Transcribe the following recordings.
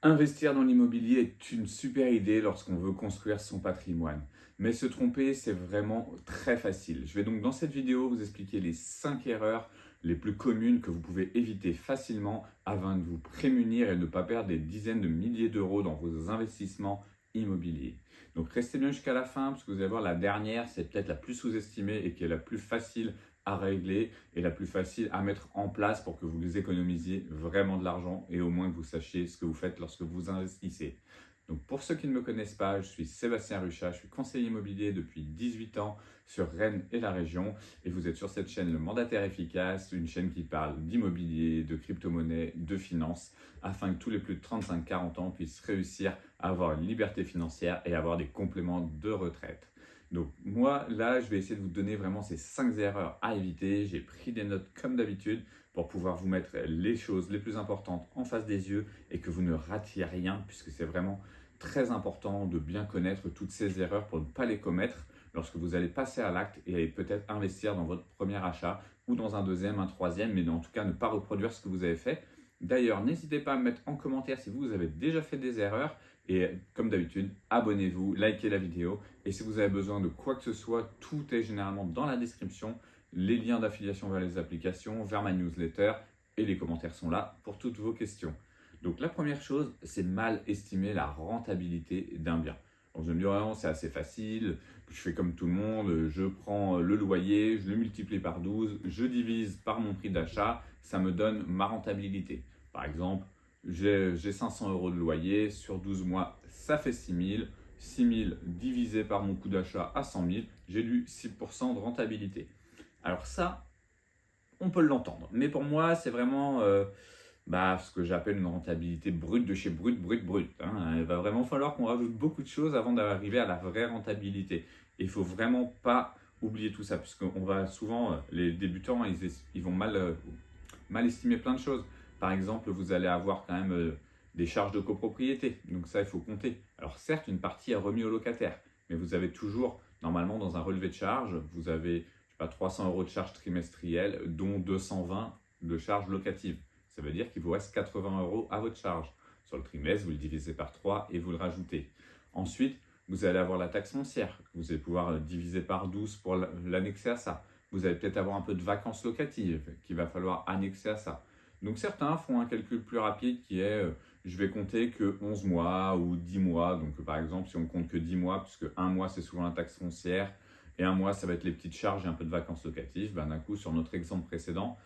Investir dans l'immobilier est une super idée lorsqu'on veut construire son patrimoine. Mais se tromper, c'est vraiment très facile. Je vais donc dans cette vidéo vous expliquer les 5 erreurs les plus communes que vous pouvez éviter facilement afin de vous prémunir et de ne pas perdre des dizaines de milliers d'euros dans vos investissements immobiliers. Donc restez bien jusqu'à la fin parce que vous allez voir la dernière, c'est peut-être la plus sous-estimée et qui est la plus facile à régler et la plus facile à mettre en place pour que vous économisiez vraiment de l'argent et au moins que vous sachiez ce que vous faites lorsque vous investissez. Donc pour ceux qui ne me connaissent pas, je suis Sébastien Ruchat, je suis conseiller immobilier depuis 18 ans sur Rennes et la région et vous êtes sur cette chaîne Le Mandataire Efficace, une chaîne qui parle d'immobilier, de crypto-monnaie, de finances afin que tous les plus de 35-40 ans puissent réussir à avoir une liberté financière et avoir des compléments de retraite. Donc moi, là, je vais essayer de vous donner vraiment ces 5 erreurs à éviter. J'ai pris des notes comme d'habitude pour pouvoir vous mettre les choses les plus importantes en face des yeux et que vous ne ratiez rien puisque c'est vraiment très important de bien connaître toutes ces erreurs pour ne pas les commettre lorsque vous allez passer à l'acte et peut-être investir dans votre premier achat ou dans un deuxième, un troisième, mais en tout cas ne pas reproduire ce que vous avez fait. D'ailleurs, n'hésitez pas à me mettre en commentaire si vous avez déjà fait des erreurs. Et comme d'habitude, abonnez-vous, likez la vidéo. Et si vous avez besoin de quoi que ce soit, tout est généralement dans la description. Les liens d'affiliation vers les applications, vers ma newsletter et les commentaires sont là pour toutes vos questions. Donc la première chose, c'est mal estimer la rentabilité d'un bien. Donc je me dis, oh, c'est assez facile, je fais comme tout le monde, je prends le loyer, je le multiplie par 12, je divise par mon prix d'achat, ça me donne ma rentabilité. Par exemple, j'ai 500 euros de loyer, sur 12 mois, ça fait 6 000. 6 000 divisé par mon coût d'achat à 100 000, j'ai du 6% de rentabilité. Alors ça, on peut l'entendre. Mais pour moi, c'est vraiment ce que j'appelle une rentabilité brute de chez brut, brut, brut. Il va vraiment falloir qu'on rajoute beaucoup de choses avant d'arriver à la vraie rentabilité. Et il ne faut vraiment pas oublier tout ça, puisqu'on va souvent, les débutants, ils vont mal estimer plein de choses. Par exemple, vous allez avoir quand même des charges de copropriété. Donc ça, il faut compter. Alors certes, une partie est remise au locataire, mais vous avez toujours, normalement, dans un relevé de charges, vous avez, je sais pas, 300 euros de charges trimestrielles, dont 220 de charges locatives. Ça veut dire qu'il vous reste 80 euros à votre charge. Sur le trimestre, vous le divisez par 3 et vous le rajoutez. Ensuite, vous allez avoir la taxe foncière. Vous allez pouvoir diviser par 12 pour l'annexer à ça. Vous allez peut-être avoir un peu de vacances locatives qu'il va falloir annexer à ça. Donc certains font un calcul plus rapide qui est je vais compter que 11 mois ou 10 mois. Donc par exemple, si on compte que 10 mois, puisque un mois c'est souvent la taxe foncière et un mois ça va être les petites charges et un peu de vacances locatives, d'un coup sur notre exemple précédent,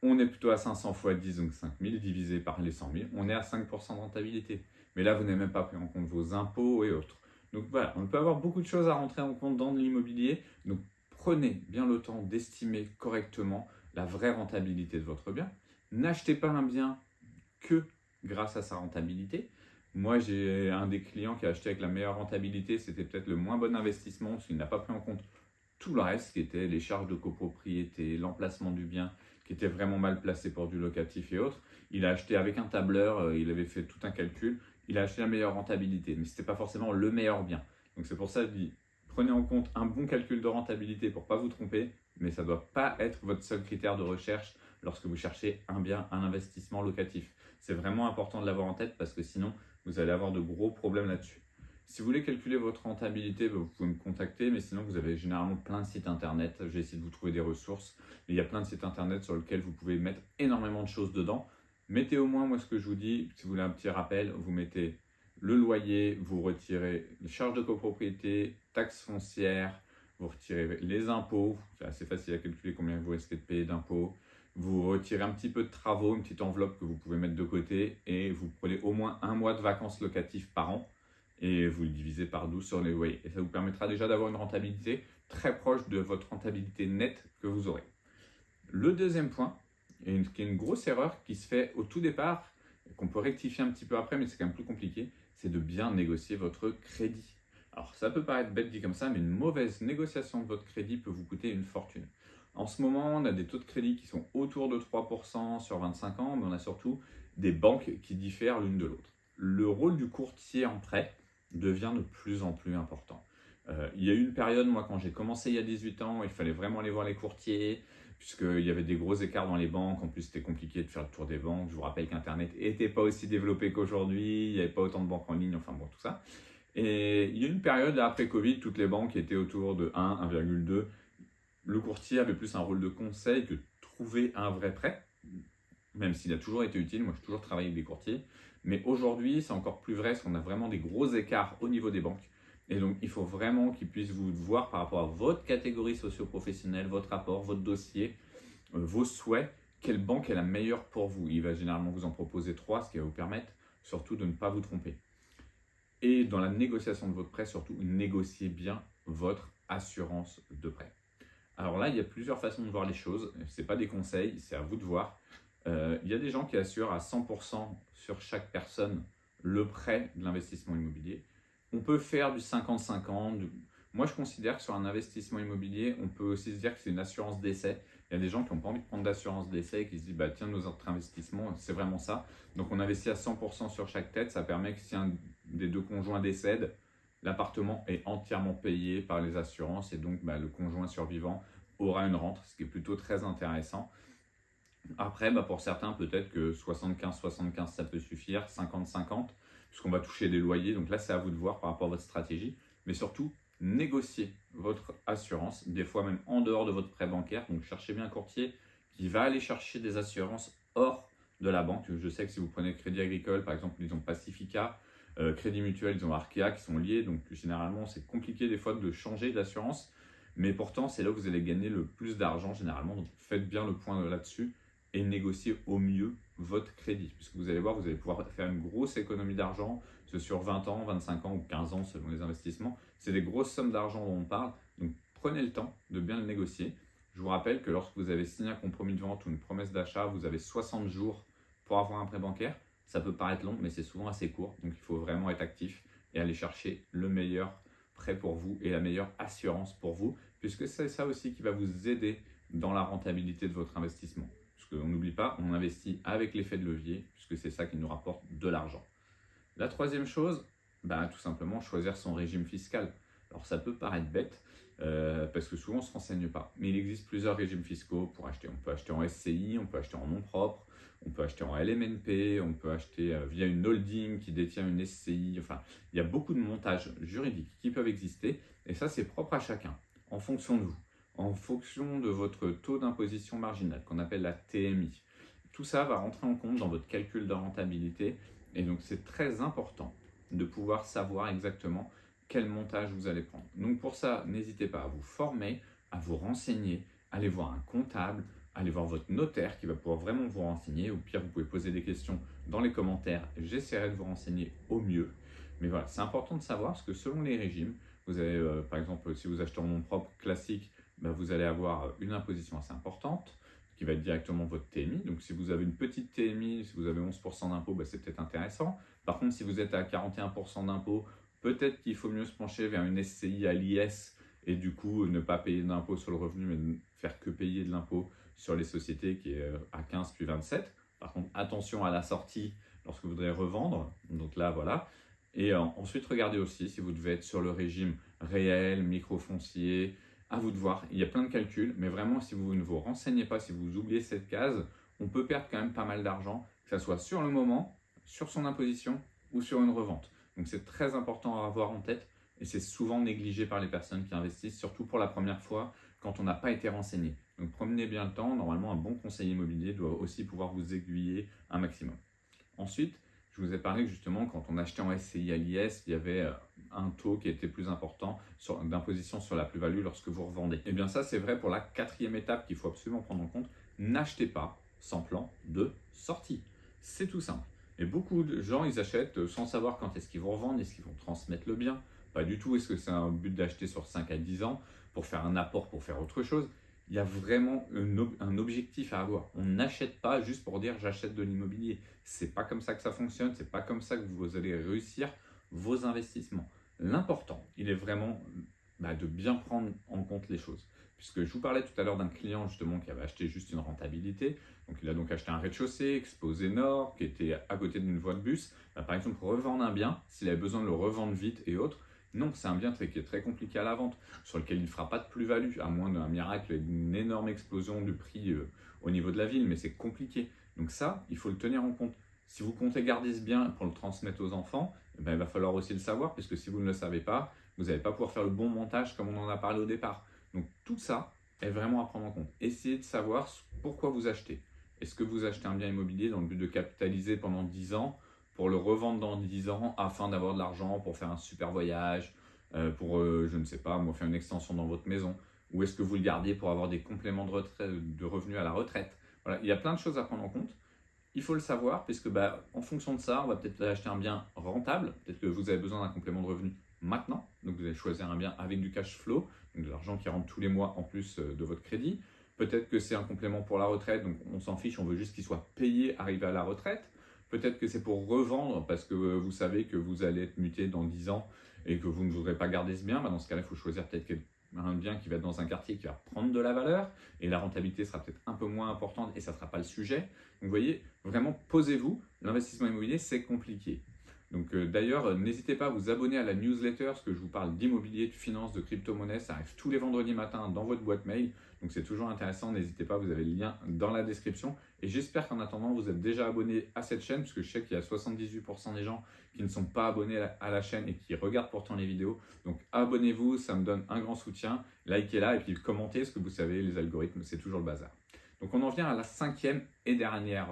on est plutôt à 500 fois 10, donc 5 000 divisé par les 100 000, on est à 5% de rentabilité. Mais là, vous n'avez même pas pris en compte vos impôts et autres. Donc voilà, on peut avoir beaucoup de choses à rentrer en compte dans l'immobilier. Donc prenez bien le temps d'estimer correctement la vraie rentabilité de votre bien. N'achetez pas un bien que grâce à sa rentabilité. Moi, j'ai un des clients qui a acheté avec la meilleure rentabilité, c'était peut-être le moins bon investissement parce qu'il n'a pas pris en compte tout le reste qui était les charges de copropriété, l'emplacement du bien qui était vraiment mal placé pour du locatif et autres. Il a acheté avec un tableur, il avait fait tout un calcul, il a acheté la meilleure rentabilité, mais ce n'était pas forcément le meilleur bien. Donc c'est pour ça que je dis, prenez en compte un bon calcul de rentabilité pour ne pas vous tromper, mais ça ne doit pas être votre seul critère de recherche lorsque vous cherchez un bien, un investissement locatif. C'est vraiment important de l'avoir en tête parce que sinon, vous allez avoir de gros problèmes là-dessus. Si vous voulez calculer votre rentabilité, vous pouvez me contacter, mais sinon vous avez généralement plein de sites internet. Je vais essayer de vous trouver des ressources. Il y a plein de sites internet sur lesquels vous pouvez mettre énormément de choses dedans. Mettez au moins, moi ce que je vous dis, si vous voulez un petit rappel, vous mettez le loyer, vous retirez les charges de copropriété, taxes foncières, vous retirez les impôts, c'est assez facile à calculer combien vous risquez de payer d'impôts. Vous retirez un petit peu de travaux, une petite enveloppe que vous pouvez mettre de côté et vous prenez au moins un mois de vacances locatives par an et vous le divisez par 12 sur les loyers. Et ça vous permettra déjà d'avoir une rentabilité très proche de votre rentabilité nette que vous aurez. Le deuxième point, qui est une grosse erreur qui se fait au tout départ, qu'on peut rectifier un petit peu après, mais c'est quand même plus compliqué, c'est de bien négocier votre crédit. Alors ça peut paraître bête dit comme ça, mais une mauvaise négociation de votre crédit peut vous coûter une fortune. En ce moment, on a des taux de crédit qui sont autour de 3% sur 25 ans, mais on a surtout des banques qui diffèrent l'une de l'autre. Le rôle du courtier en prêt devient de plus en plus important. Il y a eu une période, moi, quand j'ai commencé il y a 18 ans, il fallait vraiment aller voir les courtiers. puisqu'il y avait des gros écarts dans les banques. En plus, c'était compliqué de faire le tour des banques. Je vous rappelle qu'Internet n'était pas aussi développé qu'aujourd'hui, il n'y avait pas autant de banques en ligne, enfin bon, tout ça. Et il y a une période là, après Covid, toutes les banques étaient autour de 1, 1,2. Le courtier avait plus un rôle de conseil que de trouver un vrai prêt, même s'il a toujours été utile. Moi, j'ai toujours travaillé avec des courtiers. Mais aujourd'hui, c'est encore plus vrai parce qu'on a vraiment des gros écarts au niveau des banques. Et donc, il faut vraiment qu'ils puissent vous voir par rapport à votre catégorie socio-professionnelle, votre rapport, votre dossier, vos souhaits, quelle banque est la meilleure pour vous. Il va généralement vous en proposer 3, ce qui va vous permettre surtout de ne pas vous tromper. Et dans la négociation de votre prêt, surtout, négociez bien votre assurance de prêt. Alors là, il y a plusieurs façons de voir les choses. Ce n'est pas des conseils, c'est à vous de voir. Il y a des gens qui assurent à 100% sur chaque personne le prêt de l'investissement immobilier. On peut faire du 50-50. Moi, je considère que sur un investissement immobilier, on peut aussi se dire que c'est une assurance d'essai. Il y a des gens qui n'ont pas envie de prendre d'assurance d'essai et qui se disent bah, tiens, nos autres investissements, c'est vraiment ça. Donc, on investit à 100% sur chaque tête. Ça permet que si un des deux conjoints décède, l'appartement est entièrement payé par les assurances et donc le conjoint survivant aura une rente, ce qui est plutôt très intéressant. Après, pour certains, peut-être que 75-75 ça peut suffire, 50-50, puisqu'on va toucher des loyers. Donc là, c'est à vous de voir par rapport à votre stratégie. Mais surtout, négociez votre assurance, des fois même en dehors de votre prêt bancaire. Donc cherchez bien un courtier qui va aller chercher des assurances hors de la banque. Je sais que si vous prenez Crédit Agricole, par exemple, ils ont Pacifica, Crédit Mutuel, ils ont Arkea qui sont liés. Donc généralement, c'est compliqué des fois de changer d'assurance. Mais pourtant, c'est là où vous allez gagner le plus d'argent généralement. Donc faites bien le point là-dessus et négociez au mieux votre crédit. Puisque vous allez voir, vous allez pouvoir faire une grosse économie d'argent, que sur 20 ans, 25 ans ou 15 ans selon les investissements. C'est des grosses sommes d'argent dont on parle. Donc prenez le temps de bien le négocier. Je vous rappelle que lorsque vous avez signé un compromis de vente ou une promesse d'achat, vous avez 60 jours pour avoir un prêt bancaire. Ça peut paraître long, mais c'est souvent assez court. Donc il faut vraiment être actif et aller chercher le meilleur prêt pour vous et la meilleure assurance pour vous, puisque c'est ça aussi qui va vous aider dans la rentabilité de votre investissement. Parce qu'on n'oublie pas, on investit avec l'effet de levier, puisque c'est ça qui nous rapporte de l'argent. La troisième chose, tout simplement choisir son régime fiscal. Alors ça peut paraître bête, parce que souvent on ne se renseigne pas, mais il existe plusieurs régimes fiscaux pour acheter. On peut acheter en SCI, on peut acheter en nom propre, on peut acheter en LMNP, on peut acheter via une holding qui détient une SCI. Enfin, il y a beaucoup de montages juridiques qui peuvent exister, et ça c'est propre à chacun, en fonction de vous, en fonction de votre taux d'imposition marginale, qu'on appelle la TMI. Tout ça va rentrer en compte dans votre calcul de rentabilité, et donc c'est très important de pouvoir savoir exactement quel montage vous allez prendre. Donc pour ça, n'hésitez pas à vous former, à vous renseigner, allez voir un comptable, allez voir votre notaire qui va pouvoir vraiment vous renseigner. Au pire, vous pouvez poser des questions dans les commentaires, j'essaierai de vous renseigner au mieux. Mais voilà, c'est important de savoir parce que selon les régimes, vous avez par exemple, si vous achetez en nom propre classique, vous allez avoir une imposition assez importante qui va être directement votre TMI. Donc si vous avez une petite TMI, si vous avez 11% d'impôt, c'est peut-être intéressant. Par contre, si vous êtes à 41% d'impôt, peut-être qu'il faut mieux se pencher vers une SCI à l'IS et du coup ne pas payer d'impôt sur le revenu, mais ne faire que payer de l'impôt sur les sociétés qui est à 15 puis 27. Par contre, attention à la sortie lorsque vous voudrez revendre. Donc là, voilà. Et ensuite, regardez aussi si vous devez être sur le régime réel, microfoncier. À vous de voir. Il y a plein de calculs, mais vraiment, si vous ne vous renseignez pas, si vous oubliez cette case, on peut perdre quand même pas mal d'argent, que ce soit sur le moment, sur son imposition ou sur une revente. Donc c'est très important à avoir en tête et c'est souvent négligé par les personnes qui investissent, surtout pour la première fois quand on n'a pas été renseigné. Donc prenez bien le temps. Normalement, un bon conseiller immobilier doit aussi pouvoir vous aiguiller un maximum. Ensuite, je vous ai parlé que justement, quand on achetait en SCI à l'IS, il y avait un taux qui était plus important d'imposition sur la plus-value lorsque vous revendez. Et bien ça, c'est vrai pour la quatrième étape qu'il faut absolument prendre en compte. N'achetez pas sans plan de sortie. C'est tout simple. Et beaucoup de gens, ils achètent sans savoir quand est-ce qu'ils vont revendre, est-ce qu'ils vont transmettre le bien. Pas du tout. Est-ce que c'est un but d'acheter sur 5 à 10 ans pour faire un apport, pour faire autre chose? Il y a vraiment un objectif à avoir. On n'achète pas juste pour dire j'achète de l'immobilier. C'est pas comme ça que ça fonctionne. C'est pas comme ça que vous allez réussir vos investissements. L'important, il est vraiment de bien prendre en compte les choses. Puisque je vous parlais tout à l'heure d'un client justement qui avait acheté juste une rentabilité. Donc il a donc acheté un rez-de-chaussée, exposé nord, qui était à côté d'une voie de bus. Par exemple, revendre un bien, s'il avait besoin de le revendre vite et autres, Non, c'est un bien qui est très compliqué à la vente, sur lequel il ne fera pas de plus-value, à moins d'un miracle et d'une énorme explosion du prix au niveau de la ville, mais c'est compliqué. Donc ça, il faut le tenir en compte. Si vous comptez garder ce bien pour le transmettre aux enfants, eh ben, il va falloir aussi le savoir, puisque si vous ne le savez pas, vous n'allez pas pouvoir faire le bon montage comme on en a parlé au départ. Donc tout ça est vraiment à prendre en compte. Essayez de savoir pourquoi vous achetez. Est-ce que vous achetez un bien immobilier dans le but de capitaliser pendant 10 ans pour le revendre dans 10 ans afin d'avoir de l'argent pour faire un super voyage, pour, je ne sais pas, moi, faire une extension dans votre maison, ou est-ce que vous le gardez pour avoir des compléments de revenus à la retraite? Voilà, il y a plein de choses à prendre en compte. Il faut le savoir, puisque en fonction de ça, on va peut-être acheter un bien rentable, peut-être que vous avez besoin d'un complément de revenu maintenant, donc vous allez choisir un bien avec du cash flow, donc de l'argent qui rentre tous les mois en plus de votre crédit. Peut-être que c'est un complément pour la retraite, donc on s'en fiche, on veut juste qu'il soit payé arrivé à la retraite. Peut-être que c'est pour revendre parce que vous savez que vous allez être muté dans 10 ans et que vous ne voudrez pas garder ce bien. Dans ce cas-là, il faut choisir peut-être un bien qui va être dans un quartier qui va prendre de la valeur et la rentabilité sera peut-être un peu moins importante et ça ne sera pas le sujet. Donc vous voyez, vraiment posez-vous, l'investissement immobilier c'est compliqué. Donc d'ailleurs, n'hésitez pas à vous abonner à la newsletter, parce que je vous parle d'immobilier, de finance, de crypto-monnaie, ça arrive tous les vendredis matins dans votre boîte mail, donc c'est toujours intéressant, n'hésitez pas, vous avez le lien dans la description. Et j'espère qu'en attendant, vous êtes déjà abonné à cette chaîne, parce que je sais qu'il y a 78% des gens qui ne sont pas abonnés à la chaîne et qui regardent pourtant les vidéos. Donc abonnez-vous, ça me donne un grand soutien, likez-la et puis commentez, parce que vous savez, les algorithmes, c'est toujours le bazar. Donc on en vient à la 5e et dernière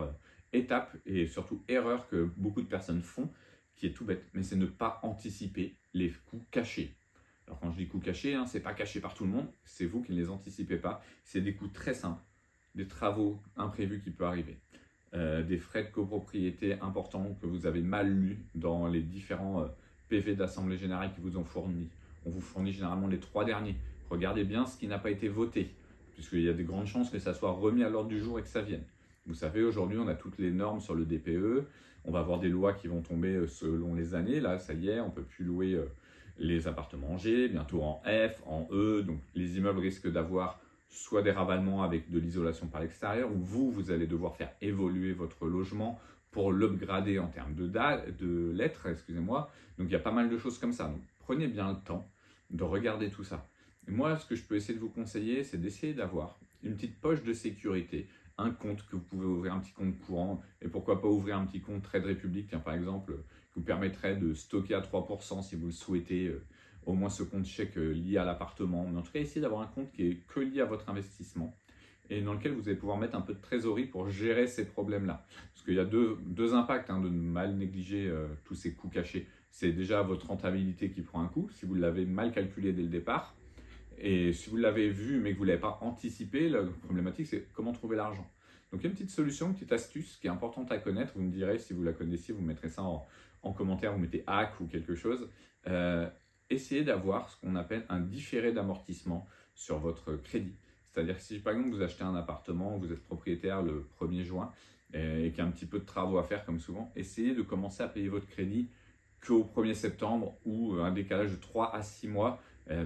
étape, et surtout erreur que beaucoup de personnes font, qui est tout bête, mais c'est ne pas anticiper les coûts cachés. Alors quand je dis coûts cachés, c'est pas caché par tout le monde, c'est vous qui ne les anticipez pas. C'est des coûts très simples, des travaux imprévus qui peuvent arriver, des frais de copropriété importants que vous avez mal lus dans les différents PV d'Assemblée Générale qui vous ont fourni. On vous fournit généralement les 3 derniers. Regardez bien ce qui n'a pas été voté, puisqu'il y a de grandes chances que ça soit remis à l'ordre du jour et que ça vienne. Vous savez, aujourd'hui, on a toutes les normes sur le DPE. On va avoir des lois qui vont tomber selon les années. Là, ça y est, on ne peut plus louer les appartements en G, bientôt en F, en E. Donc, les immeubles risquent d'avoir soit des ravalements avec de l'isolation par l'extérieur, ou vous allez devoir faire évoluer votre logement pour l'upgrader en termes de lettres, excusez-moi. Donc, il y a pas mal de choses comme ça. Donc, prenez bien le temps de regarder tout ça. Et moi, ce que je peux essayer de vous conseiller, c'est d'essayer d'avoir une petite poche de sécurité, un compte que vous pouvez ouvrir, un petit compte courant, et pourquoi pas ouvrir un petit compte Trade Republic, par exemple, qui vous permettrait de stocker à 3% si vous le souhaitez, au moins ce compte chèque lié à l'appartement. Mais en tout cas, essayez d'avoir un compte qui est que lié à votre investissement et dans lequel vous allez pouvoir mettre un peu de trésorerie pour gérer ces problèmes-là. Parce qu'il y a deux impacts de mal négliger tous ces coûts cachés. C'est déjà votre rentabilité qui prend un coup, si vous l'avez mal calculé dès le départ. Et si vous l'avez vu mais que vous ne l'avez pas anticipé, la problématique c'est comment trouver l'argent. Donc il y a une petite solution, une petite astuce qui est importante à connaître. Vous me direz si vous la connaissiez, vous mettrez ça en commentaire, vous mettez hack ou quelque chose. Essayez d'avoir ce qu'on appelle un différé d'amortissement sur votre crédit. C'est-à-dire que si par exemple vous achetez un appartement, vous êtes propriétaire le 1er juin et qu'il y a un petit peu de travaux à faire comme souvent, essayez de commencer à payer votre crédit qu'au 1er septembre ou un décalage de 3 à 6 mois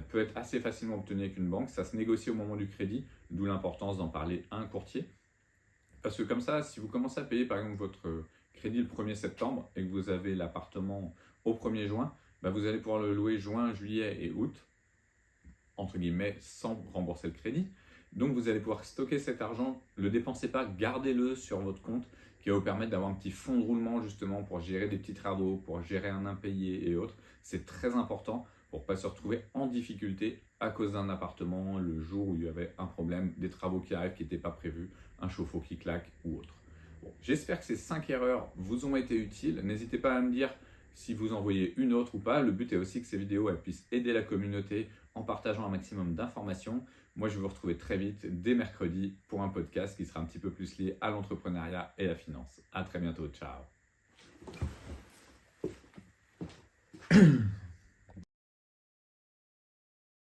peut être assez facilement obtenu avec une banque. Ça se négocie au moment du crédit, d'où l'importance d'en parler à un courtier. Parce que comme ça, si vous commencez à payer par exemple votre crédit le 1er septembre et que vous avez l'appartement au 1er juin, vous allez pouvoir le louer juin, juillet et août, entre guillemets, sans rembourser le crédit. Donc vous allez pouvoir stocker cet argent, ne le dépensez pas, gardez-le sur votre compte qui va vous permettre d'avoir un petit fonds de roulement justement pour gérer des petits travaux, pour gérer un impayé et autres. C'est très important pour ne pas se retrouver en difficulté à cause d'un appartement le jour où il y avait un problème, des travaux qui arrivent qui n'étaient pas prévus, un chauffe-eau qui claque ou autre. Bon, j'espère que ces 5 erreurs vous ont été utiles. N'hésitez pas à me dire si vous en voyez une autre ou pas. Le but est aussi que ces vidéos puissent aider la communauté en partageant un maximum d'informations. Moi, je vais vous retrouver très vite, dès mercredi, pour un podcast qui sera un petit peu plus lié à l'entrepreneuriat et la finance. À très bientôt, ciao.